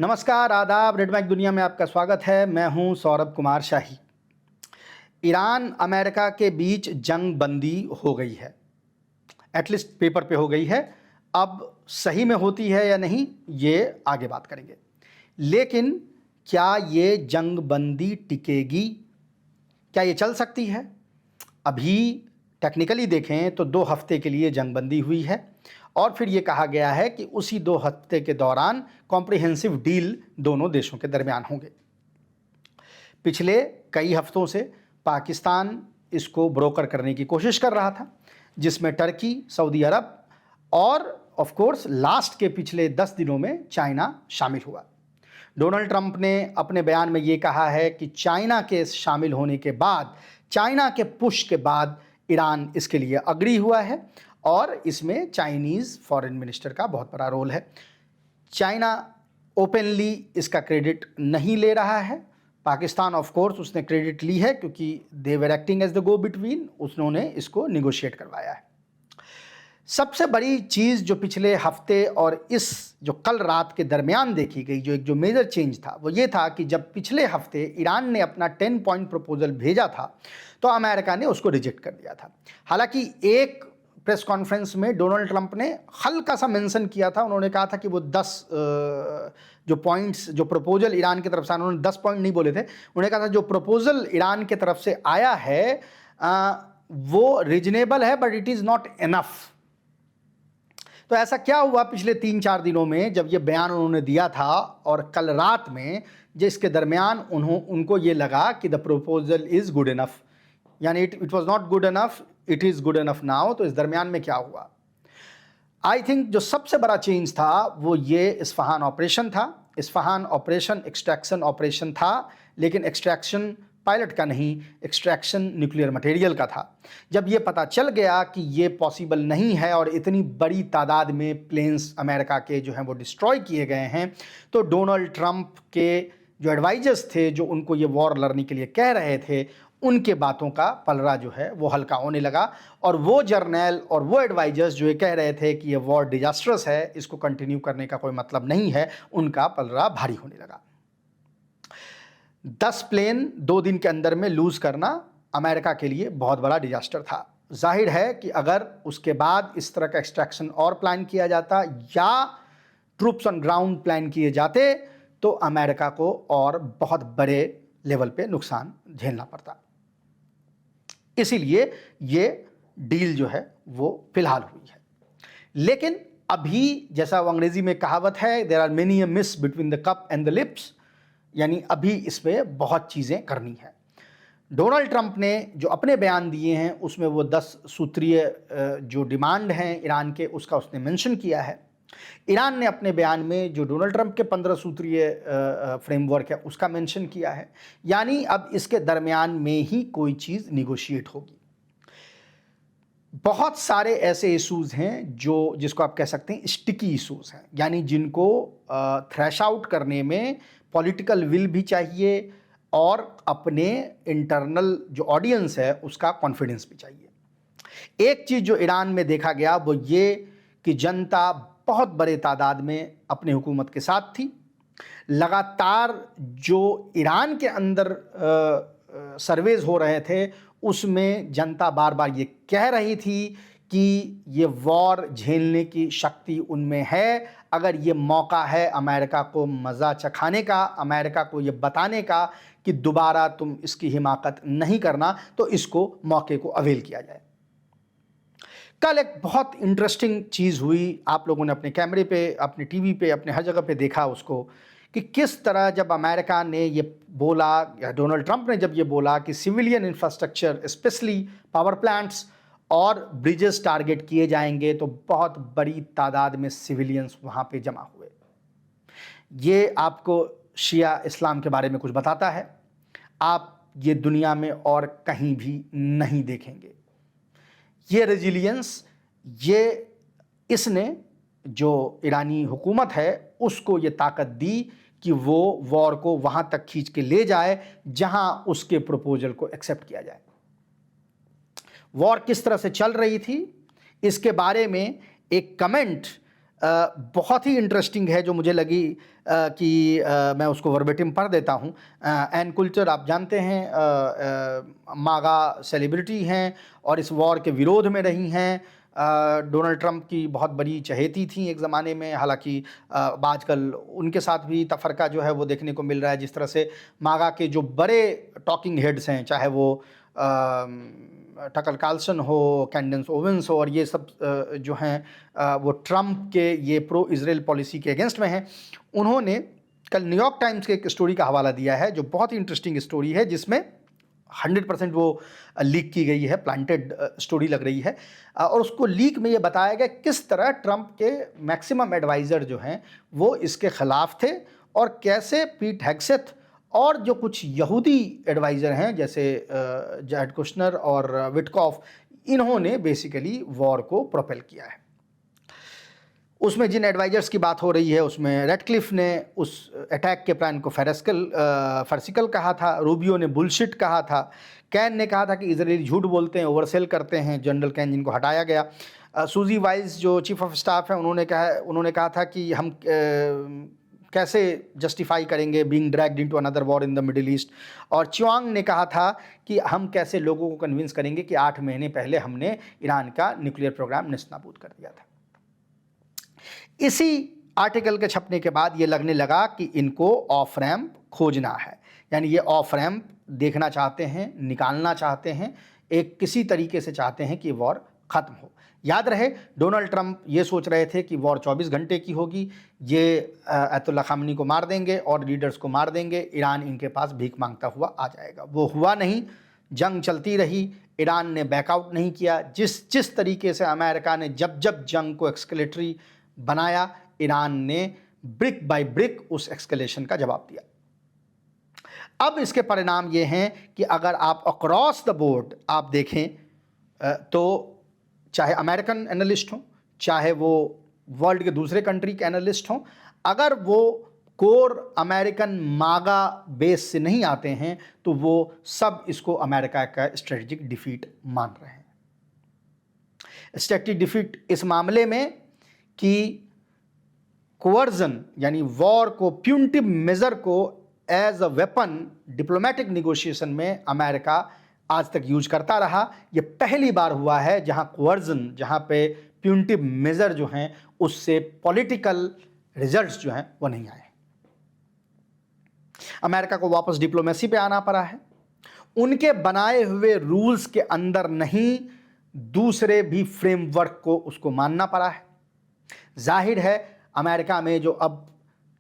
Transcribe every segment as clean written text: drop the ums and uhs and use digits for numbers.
नमस्कार, आदाब। Red Mac दुनिया में आपका स्वागत है। मैं हूं सौरभ कुमार शाही। ईरान अमेरिका के बीच जंग बंदी हो गई है, एटलीस्ट पेपर पे हो गई है। अब सही में होती है या नहीं, ये आगे बात करेंगे। लेकिन क्या ये जंग बंदी टिकेगी? क्या ये चल सकती है? अभी टेक्निकली देखें तो 2 हफ्ते के लिए जंग बंदी हुई है और फिर ये कहा गया है कि उसी 2 हफ्ते के दौरान कॉम्प्रिहेंसिव डील दोनों देशों के दरमियान होंगे। पिछले कई हफ्तों से पाकिस्तान इसको ब्रोकर करने की कोशिश कर रहा था, जिसमें टर्की, सऊदी अरब और ऑफ कोर्स लास्ट के पिछले 10 दिनों में चाइना शामिल हुआ। डोनाल्ड ट्रंप ने अपने बयान में ये कहा है कि चाइना के शामिल होने के बाद, चाइना के पुश के बाद ईरान इसके लिए अग्री हुआ है और इसमें चाइनीज़ फॉरेन मिनिस्टर का बहुत बड़ा रोल है। चाइना ओपनली इसका क्रेडिट नहीं ले रहा है। पाकिस्तान ऑफ कोर्स उसने क्रेडिट ली है क्योंकि they were acting as the go between, उन्होंने इसको निगोशिएट करवाया है। सबसे बड़ी चीज़ जो पिछले हफ्ते और इस जो कल रात के दरमियान देखी गई, जो मेजर चेंज था, वो ये था कि जब पिछले हफ्ते ईरान ने अपना 10 पॉइंट प्रपोजल भेजा था तो अमेरिका ने उसको रिजेक्ट कर दिया था। हालांकि एक प्रेस कॉन्फ्रेंस में डोनाल्ड ट्रंप ने हल्का सा मेंशन किया था। उन्होंने कहा था कि वो 10 जो पॉइंट्स, जो प्रपोजल ईरान की तरफ से, उन्होंने 10 पॉइंट नहीं बोले थे, उन्होंने कहा था जो प्रपोजल ईरान की तरफ से आया है वो रीजनेबल है but it is not enough. तो ऐसा क्या हुआ पिछले 3-4 दिनों में जब ये बयान उन्होंने दिया था और कल रात में जिसके दरमियान उनको ये लगा कि the proposal is good enough, यानी it was not good enough, it is good enough now. तो इस दरमियान में क्या हुआ? आई थिंक जो सबसे बड़ा चेंज था वो ये इस्फहान ऑपरेशन था। इस्फहान ऑपरेशन एक्सट्रैक्शन ऑपरेशन था, लेकिन एक्सट्रैक्शन पायलट का नहीं, एक्सट्रैक्शन न्यूक्लियर मटेरियल का था। जब ये पता चल गया कि ये पॉसिबल नहीं है और इतनी बड़ी तादाद में प्लेन्स अमेरिका के जो हैं वो डिस्ट्रॉय किए गए हैं, तो डोनाल्ड ट्रंप के जो एडवाइजर्स थे, जो उनको ये वॉर लड़ने के लिए कह रहे थे, उनके बातों का पलड़ा जो है वो हल्का होने लगा। और वो जर्नल और वो एडवाइजर्स जो ये कह रहे थे कि ये वॉर डिजास्ट्रस है, इसको कंटिन्यू करने का कोई मतलब नहीं है, उनका पलड़ा भारी होने लगा। 10 प्लेन 2 दिन के अंदर में लूज़ करना अमेरिका के लिए बहुत बड़ा डिजास्टर था। जाहिर है कि अगर उसके बाद इस तरह का एक्सट्रैक्शन और प्लान किया जाता या ट्रूप्स ऑन ग्राउंड प्लान किए जाते तो अमेरिका को और बहुत बड़े लेवल पे नुकसान झेलना पड़ता। इसीलिए ये डील जो है वो फिलहाल हुई है। लेकिन अभी, जैसा वो अंग्रेजी में कहावत है, there are many a miss between the cup and the lips, यानी अभी इसमें बहुत चीज़ें करनी है। डोनाल्ड ट्रंप ने जो अपने बयान दिए हैं उसमें वो 10 सूत्रीय जो डिमांड हैं ईरान के, उसका उसने मेंशन किया है। ईरान ने अपने बयान में जो डोनाल्ड ट्रंप के 15 सूत्रीय फ्रेमवर्क है उसका मेंशन किया है। यानी अब इसके दरमियान में ही कोई चीज़ निगोशिएट होगी। बहुत सारे ऐसे इशूज़ हैं जिसको आप कह सकते हैं स्टिकी इशूज़ हैं, यानी जिनको थ्रैश आउट करने में पॉलिटिकल विल भी चाहिए और अपने इंटरनल जो ऑडियंस है उसका कॉन्फिडेंस भी चाहिए। एक चीज़ जो ईरान में देखा गया वो ये कि जनता बहुत बड़े तादाद में अपनी हुकूमत के साथ थी। लगातार जो ईरान के अंदर सर्वेज हो रहे थे उसमें जनता बार बार ये कह रही थी कि ये वॉर झेलने की शक्ति उनमें है। अगर ये मौका है अमेरिका को मज़ा चखाने का, अमेरिका को ये बताने का कि दोबारा तुम इसकी हिमाकत नहीं करना, तो इसको मौके को अवेल किया जाए। कल एक बहुत इंटरेस्टिंग चीज़ हुई, आप लोगों ने अपने कैमरे पे, अपने टीवी पे, अपने हर जगह पे देखा उसको, कि किस तरह जब अमेरिका ने ये बोला या डोनाल्ड ट्रंप ने जब ये बोला कि civilian infrastructure specially power plants और ब्रिजेस टारगेट किए जाएंगे, तो बहुत बड़ी तादाद में सिविलियंस वहाँ पे जमा हुए। ये आपको शिया इस्लाम के बारे में कुछ बताता है। आप ये दुनिया में और कहीं भी नहीं देखेंगे। ये रेजिलियंस, ये इसने जो ईरानी हुकूमत है उसको ये ताकत दी कि वो वॉर को वहाँ तक खींच के ले जाए जहाँ उसके प्रपोजल को एक्सेप्ट किया जाए। वॉर किस तरह से चल रही थी इसके बारे में एक कमेंट बहुत ही इंटरेस्टिंग है, जो मुझे लगी कि मैं उसको वर्बेटिम पढ़ देता हूँ। एन कुल्चर आप जानते हैं मागा सेलिब्रिटी हैं और इस वॉर के विरोध में रही हैं। डोनाल्ड ट्रंप की बहुत बड़ी चहेती थी एक ज़माने में, हालांकि आजकल उनके साथ भी तफरका जो है वो देखने को मिल रहा है। जिस तरह से मागा के जो बड़े टॉकिंग हेड्स हैं, चाहे वो टकर कार्लसन हो, कैंडेंस ओवेंस हो, और ये सब जो हैं वो ट्रंप के ये प्रो इजराइल पॉलिसी के अगेंस्ट में हैं। उन्होंने कल न्यूयॉर्क टाइम्स के एक स्टोरी का हवाला दिया है, जो बहुत ही इंटरेस्टिंग स्टोरी है, जिसमें 100% वो लीक की गई है, प्लांटेड स्टोरी लग रही है। और उसको लीक में ये बताया गया किस तरह ट्रंप के मैक्सिमम एडवाइज़र जो हैं वो इसके ख़िलाफ़ थे, और कैसे पीट हेग्सेथ और जो कुछ यहूदी एडवाइज़र हैं जैसे जैरेड कुशनर और विटकॉफ, इन्होंने बेसिकली वॉर को प्रोपेल किया है। उसमें जिन एडवाइजर्स की बात हो रही है उसमें रेडक्लिफ ने उस अटैक के प्लान को फर्सिकल कहा था, रूबियो ने बुलशिट कहा था, कैन ने कहा था कि इजरायली झूठ बोलते हैं, ओवरसेल करते हैं, जनरल कैन जिनको हटाया गया। सूजी वाइज जो चीफ ऑफ स्टाफ है, उन्होंने कहा था कि हम कैसे जस्टिफाई करेंगे being dragged into another war in the middle east. और च्वांग ने कहा था कि हम कैसे लोगों को कन्विंस करेंगे कि 8 महीने पहले हमने ईरान का न्यूक्लियर प्रोग्राम नेस्तनाबूद कर दिया था। इसी आर्टिकल के छपने के बाद ये लगने लगा कि इनको ऑफ रैम्प खोजना है, यानी ये ऑफ रैम्प देखना चाहते हैं, निकालना चाहते हैं, एक किसी तरीके से चाहते हैं कि वॉर ख़त्म हो। याद रहे, डोनाल्ड ट्रंप ये सोच रहे थे कि वॉर 24 घंटे की होगी, ये अयतुल्ला खामनी को मार देंगे और लीडर्स को मार देंगे, ईरान इनके पास भीख मांगता हुआ आ जाएगा। वो हुआ नहीं, जंग चलती रही, ईरान ने बैकआउट नहीं किया। जिस तरीके से अमेरिका ने जब जंग को एक्सकेलेटरी बनाया, ईरान ने ब्रिक बाय ब्रिक उस एक्सकेलेशन का जवाब दिया। अब इसके परिणाम ये हैं कि अगर आप अक्रॉस द बोर्ड आप देखें तो चाहे अमेरिकन एनालिस्ट हों, चाहे वो वर्ल्ड के दूसरे कंट्री के एनालिस्ट हों, अगर वो कोर अमेरिकन मागा बेस से नहीं आते हैं तो वो सब इसको अमेरिका का स्ट्रेटेजिक डिफीट मान रहे हैं। स्ट्रेटेजिक डिफीट इस मामले में कि कोवर्जन यानी वॉर को, प्यूनिटिव मेजर को as a weapon diplomatic negotiation में अमेरिका आज तक यूज करता रहा। ये पहली बार हुआ है जहां कोवर्जन, जहां पे प्यूनिटिव मेजर जो हैं उससे पॉलिटिकल रिजल्ट्स जो हैं वो नहीं आए। अमेरिका को वापस डिप्लोमेसी पे आना पड़ा है, उनके बनाए हुए रूल्स के अंदर नहीं, दूसरे भी फ्रेमवर्क को उसको मानना पड़ा है। जाहिर है अमेरिका में जो अब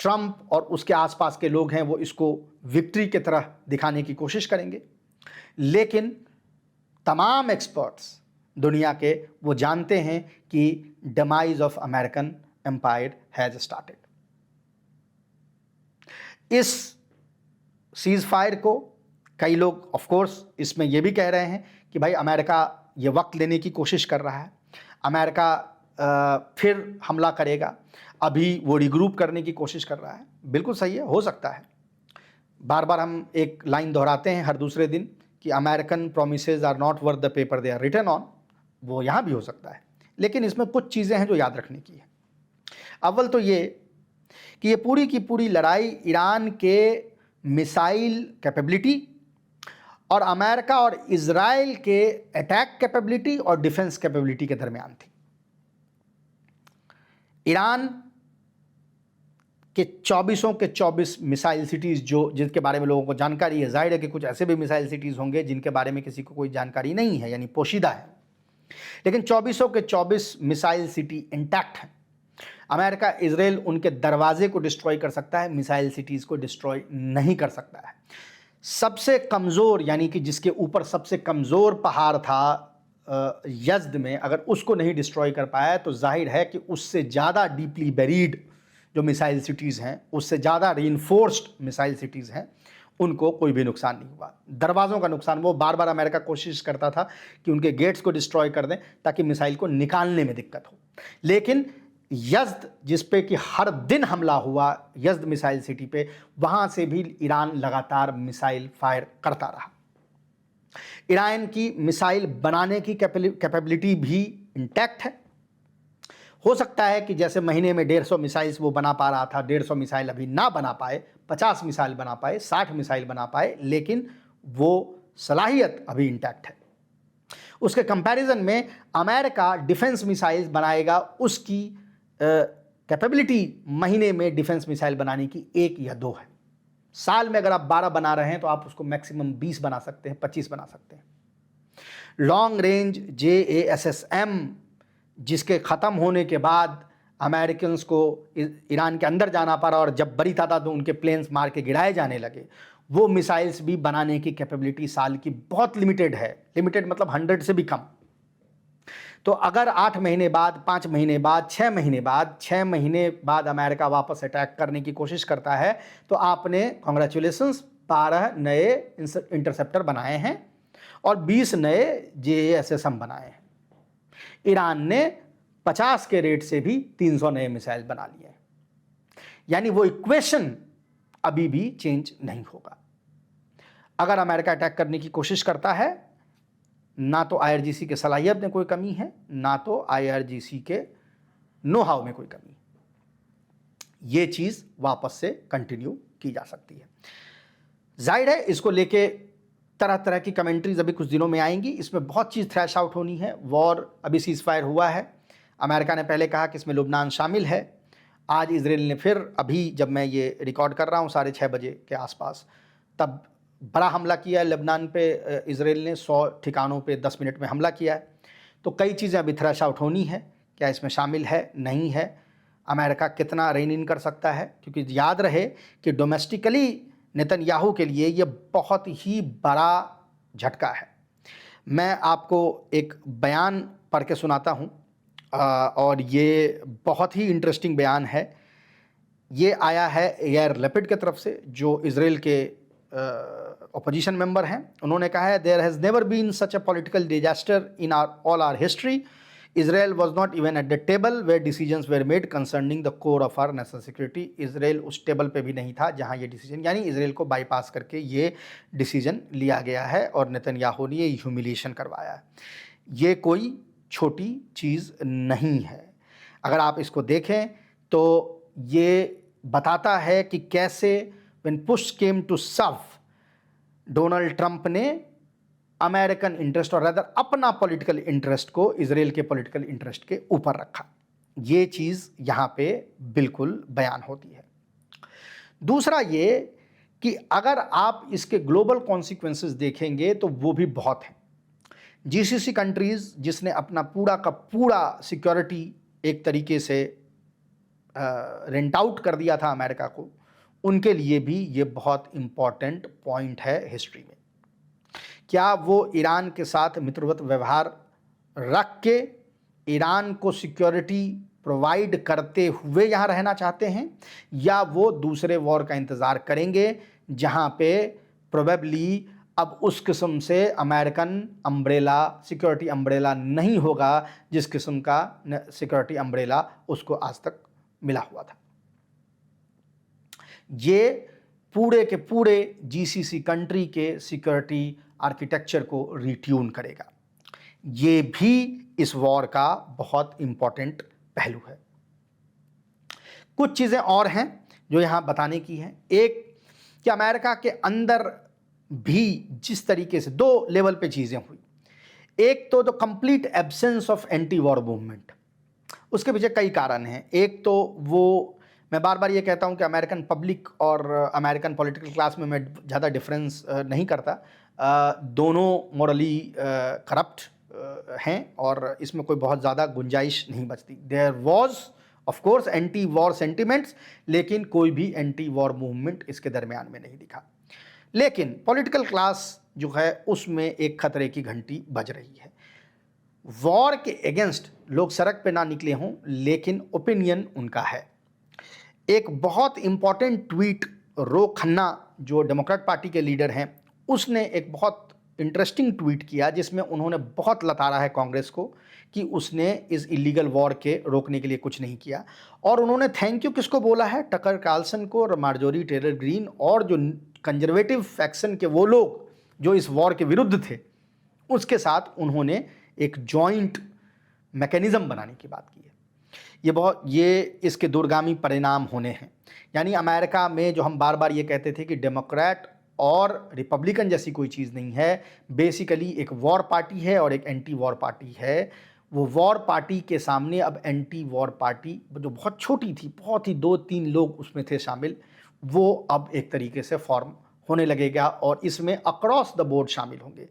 ट्रंप और उसके आसपास के लोग हैं वो इसको विक्ट्री की तरह दिखाने की कोशिश करेंगे, लेकिन तमाम एक्सपर्ट्स दुनिया के वो जानते हैं कि demise of American empire has started. इस सीज फायर को कई लोग ऑफ कोर्स इसमें ये भी कह रहे हैं कि भाई अमेरिका ये वक्त लेने की कोशिश कर रहा है, अमेरिका फिर हमला करेगा, अभी वो रिग्रुप करने की कोशिश कर रहा है। बिल्कुल सही है, हो सकता है। बार बार हम एक लाइन दोहराते हैं हर दूसरे दिन कि American promises are not worth the paper they are written on. वो यहाँ भी हो सकता है, लेकिन इसमें कुछ चीज़ें हैं जो याद रखने की है। अव्वल तो ये कि ये पूरी की पूरी लड़ाई ईरान के मिसाइल कैपेबिलिटी और अमेरिका और इजराइल के अटैक कैपेबिलिटी और डिफेंस कैपेबिलिटी के दरमियान थी। ईरान के 24 के 24 मिसाइल सिटीज़ जो जिनके बारे में लोगों को जानकारी है, जाहिर है कि कुछ ऐसे भी मिसाइल सिटीज़ होंगे जिनके बारे में किसी को कोई जानकारी नहीं है, यानी पोशीदा है, लेकिन 24 के 24 मिसाइल सिटी इंटैक्ट हैं। अमेरिका इजराइल उनके दरवाजे को डिस्ट्रॉय कर सकता है, मिसाइल सिटीज़ को डिस्ट्रॉय नहीं कर सकता है। सबसे कमज़ोर, यानी कि जिसके ऊपर सबसे कमज़ोर पहाड़ था यज़्द में, अगर उसको नहीं डिस्ट्रॉय कर पाया तो जाहिर है कि उससे ज़्यादा डीपली बेरीड जो मिसाइल सिटीज़ हैं, उससे ज़्यादा रीइंफोर्स्ड मिसाइल सिटीज़ हैं, उनको कोई भी नुकसान नहीं हुआ। दरवाज़ों का नुकसान, वो बार बार अमेरिका कोशिश करता था कि उनके गेट्स को डिस्ट्रॉय कर दें ताकि मिसाइल को निकालने में दिक्कत हो, लेकिन यज़्द जिस पे कि हर दिन हमला हुआ, यज़्द मिसाइल सिटी पे, वहाँ से भी ईरान लगातार मिसाइल फायर करता रहा। ईरान की मिसाइल बनाने की कैपेबिलिटी भी इंटैक्ट है, हो सकता है कि जैसे महीने में 150 मिसाइल्स वो बना पा रहा था, 150 मिसाइल अभी ना बना पाए, 50 मिसाइल बना पाए, 60 मिसाइल बना पाए, लेकिन वो सलाहियत अभी इंटैक्ट है। उसके कंपैरिजन में अमेरिका डिफेंस मिसाइल्स बनाएगा, उसकी कैपेबिलिटी महीने में डिफेंस मिसाइल बनाने की 1 या 2 है। साल में अगर आप 12 बना रहे हैं तो आप उसको मैक्सिमम 20 बना सकते हैं, 25 बना सकते हैं। लॉन्ग रेंज JASSM जिसके ख़त्म होने के बाद अमेरिकन को ईरान के अंदर जाना पड़ा और जब बड़ी तादाद में उनके प्लेन्स मार के गिराए जाने लगे, वो मिसाइल्स भी बनाने की कैपेबिलिटी साल की बहुत लिमिटेड है। लिमिटेड मतलब 100 से भी कम। तो अगर 8 महीने बाद, 5 महीने बाद, 6 महीने बाद, 6 महीने बाद अमेरिका वापस अटैक करने की कोशिश करता है, तो आपने कॉन्ग्रेचुलेशंस 12 नए इंटरसेप्टर बनाए हैं और 20 नए JASSM बनाए हैं। ईरान ने 50 के रेट से भी 300 नए मिसाइल बना लिए हैं। यानी वो इक्वेशन अभी भी चेंज नहीं होगा। अगर अमेरिका अटैक करने की कोशिश करता है, ना तो IRGC के सलाहियत में कोई कमी है, ना तो IRGC के नो हाउ में कोई कमी है। ये चीज़ वापस से कंटिन्यू की जा सकती है। जाहिर है इसको लेके तरह तरह की कमेंट्रीज अभी कुछ दिनों में आएंगी। इसमें बहुत चीज़ थ्रैश आउट होनी है। वॉर अभी सीज फायर हुआ है। अमेरिका ने पहले कहा कि इसमें लुबनान शामिल है। आज इजराइल ने फिर, अभी जब मैं ये रिकॉर्ड कर रहा हूँ 6:30 बजे के आसपास, तब बड़ा हमला किया है लेबनान पे। इजराइल ने 100 ठिकानों पे 10 मिनट में हमला किया है। तो कई चीज़ें अभी थ्रैश आउट होनी है, क्या इसमें शामिल है, नहीं है, अमेरिका कितना रेन इन कर सकता है। क्योंकि याद रहे कि डोमेस्टिकली नेतन्याहू के लिए ये बहुत ही बड़ा झटका है। मैं आपको एक बयान पढ़ के सुनाता हूँ और ये बहुत ही इंटरेस्टिंग बयान है। ये आया है यार लैपिड की तरफ से, जो इजराइल के ऑपोजिशन मेंबर हैं। उन्होंने कहा है, there has never been such a political disaster in all our history. Israel was not even at the table where decisions were made concerning the core of our national security. Israel उस table पे भी नहीं था जहां ये decision, यानी Israel को bypass करके ये डिसीजन लिया गया है और नेतन्याहू ने ये ह्यूमिलिएशन करवाया है। ये कोई छोटी चीज़ नहीं है। अगर आप इसको देखें तो ये बताता है कि कैसे when push came to shove, Donald Trump ने अमेरिकन इंटरेस्ट और रदर अपना पॉलिटिकल इंटरेस्ट को इजराइल के पॉलिटिकल इंटरेस्ट के ऊपर रखा। ये चीज़ यहाँ पे बिल्कुल बयान होती है। दूसरा ये कि अगर आप इसके ग्लोबल कॉन्सिक्वेंसेस देखेंगे तो वो भी बहुत हैं। GCC कंट्रीज़ जिसने अपना पूरा का पूरा सिक्योरिटी एक तरीके से रेंट आउट कर दिया था अमेरिका को, उनके लिए भी ये बहुत इम्पॉर्टेंट पॉइंट है हिस्ट्री में। क्या वो ईरान के साथ मित्रवत व्यवहार रख के ईरान को सिक्योरिटी प्रोवाइड करते हुए यहाँ रहना चाहते हैं, या वो दूसरे वॉर का इंतज़ार करेंगे जहाँ पे प्रोबेबली अब उस किस्म से अमेरिकन अम्ब्रेला, सिक्योरिटी अम्ब्रेला नहीं होगा जिस किस्म का सिक्योरिटी अम्ब्रेला उसको आज तक मिला हुआ था। ये पूरे के पूरे GCC कंट्री के सिक्योरिटी आर्किटेक्चर को रिट्यून करेगा। ये भी इस वॉर का बहुत इम्पॉर्टेंट पहलू है। कुछ चीज़ें और हैं जो यहाँ बताने की हैं। एक कि अमेरिका के अंदर भी जिस तरीके से 2 लेवल पे चीज़ें हुई। एक तो the complete absence of anti war movement, उसके पीछे कई कारण हैं। एक तो वो, मैं बार बार ये कहता हूँ कि अमेरिकन पब्लिक और अमेरिकन पॉलिटिकल क्लास में मैं ज़्यादा डिफरेंस नहीं करता। दोनों मॉरली करप्ट हैं और इसमें कोई बहुत ज़्यादा गुंजाइश नहीं बचती। There was of course anti war sentiments, लेकिन कोई भी एंटी वॉर मूवमेंट इसके दरमियान में नहीं दिखा। लेकिन पॉलिटिकल क्लास जो है उसमें एक खतरे की घंटी बज रही है। वॉर के अगेंस्ट लोग सड़क पे ना निकले हों, लेकिन ओपिनियन उनका है। एक बहुत इम्पॉर्टेंट ट्वीट रो खन्ना जो डेमोक्रेट पार्टी के लीडर हैं, उसने एक बहुत इंटरेस्टिंग ट्वीट किया जिसमें उन्होंने बहुत लताड़ा है कांग्रेस को कि उसने इस इलीगल वॉर के रोकने के लिए कुछ नहीं किया। और उन्होंने थैंक यू किसको बोला है? टकर कार्लसन को और मार्जोरी टेलर ग्रीन और जो कंजर्वेटिव फैक्शन के वो लोग जो इस वॉर के विरुद्ध थे, उसके साथ उन्होंने एक जॉइंट मैकेनिज्म बनाने की बात की है। ये इसके दूरगामी परिणाम होने हैं। यानी अमेरिका में जो हम बार बार ये कहते थे कि डेमोक्रेट और रिपब्लिकन जैसी कोई चीज़ नहीं है, बेसिकली एक वॉर पार्टी है और एक एंटी वॉर पार्टी है। वो वॉर पार्टी के सामने अब एंटी वॉर पार्टी जो बहुत छोटी थी, बहुत ही 2-3 लोग उसमें थे शामिल, वो अब एक तरीके से फॉर्म होने लगेगा और इसमें अक्रॉस द बोर्ड शामिल होंगे।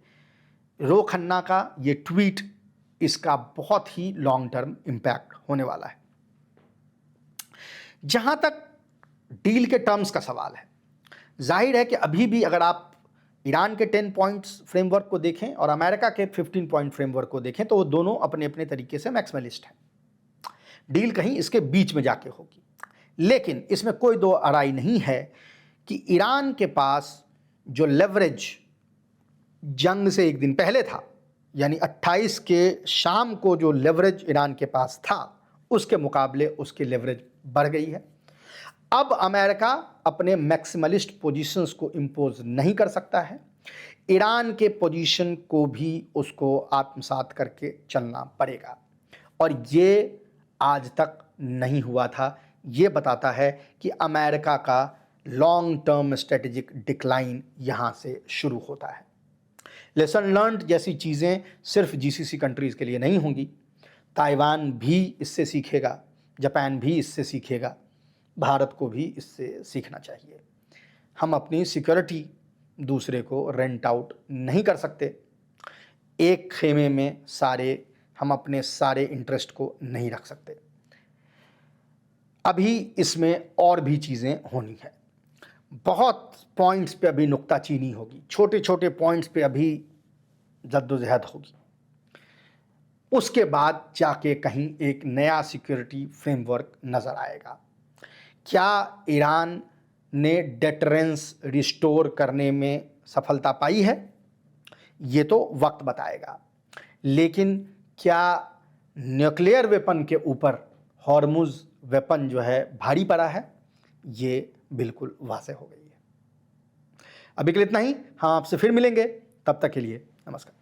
रो खन्ना का ये ट्वीट, इसका बहुत ही लॉन्ग टर्म इम्पैक्ट होने वाला है। जहां तक डील के टर्म्स का सवाल है, जाहिर है कि अभी भी अगर आप ईरान के 10 पॉइंट्स फ्रेमवर्क को देखें और अमेरिका के 15 पॉइंट फ्रेमवर्क को देखें तो वो दोनों अपने अपने तरीके से मैक्सिमलिस्ट हैं। डील कहीं इसके बीच में जाके होगी, लेकिन इसमें कोई दो अराई नहीं है कि ईरान के पास जो लेवरेज जंग से एक दिन पहले था, यानी 28 के शाम को जो लेवरेज ईरान के पास था, उसके मुकाबले उसकी लेवरेज बढ़ गई है। अब अमेरिका अपने मैक्सिमलिस्ट पोजीशंस को इम्पोज नहीं कर सकता है, ईरान के पोजीशन को भी उसको आत्मसात करके चलना पड़ेगा और ये आज तक नहीं हुआ था। ये बताता है कि अमेरिका का लॉन्ग टर्म स्ट्रेटेजिक डिक्लाइन यहाँ से शुरू होता है। लेसन लर्न्ड जैसी चीज़ें सिर्फ जीसीसी कंट्रीज़ के लिए नहीं होंगी, ताइवान भी इससे सीखेगा, जापान भी इससे सीखेगा, भारत को भी इससे सीखना चाहिए। हम अपनी सिक्योरिटी दूसरे को रेंट आउट नहीं कर सकते। एक खेमे में हम अपने सारे इंटरेस्ट को नहीं रख सकते। अभी इसमें और भी चीज़ें होनी है, बहुत पॉइंट्स पे अभी नुक्ताचीनी होगी, छोटे छोटे पॉइंट्स पे अभी जद्दोजहद होगी, उसके बाद जाके कहीं एक नया सिक्योरिटी फ्रेमवर्क नज़र आएगा। क्या ईरान ने डेटरेंस रिस्टोर करने में सफलता पाई है, ये तो वक्त बताएगा, लेकिन क्या न्यूक्लियर वेपन के ऊपर हॉर्मुज़ वेपन जो है भारी पड़ा है, ये बिल्कुल वाज़ेह हो गई है। अभी के लिए इतना ही, हाँ आपसे फिर मिलेंगे, तब तक के लिए नमस्कार।